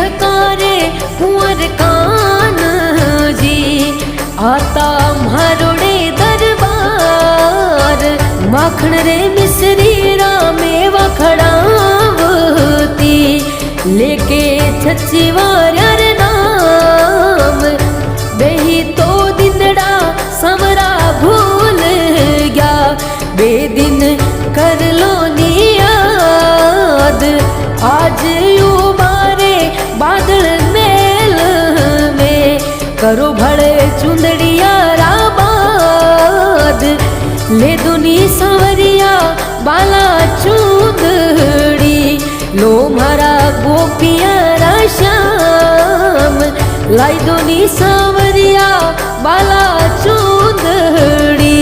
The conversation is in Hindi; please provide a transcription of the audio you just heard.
धकारे कुंवर कान जी आता मारोड़े दरबार। माखण रे मिसरी रामे वखड़ावती लेके छची वार्यार नाम। बेही तो दिनड़ा समरा भूल गया बे दिन कर लो नियाद। आज यू मारे बादल मेल में करो भड़े चुंदड़िया राबाद। ले दुनी सांवरिया बाला चुंदड़ी लो मारा गोपिया रा श्याम। लाई दुनी सांवरिया बाला चुंदड़ी।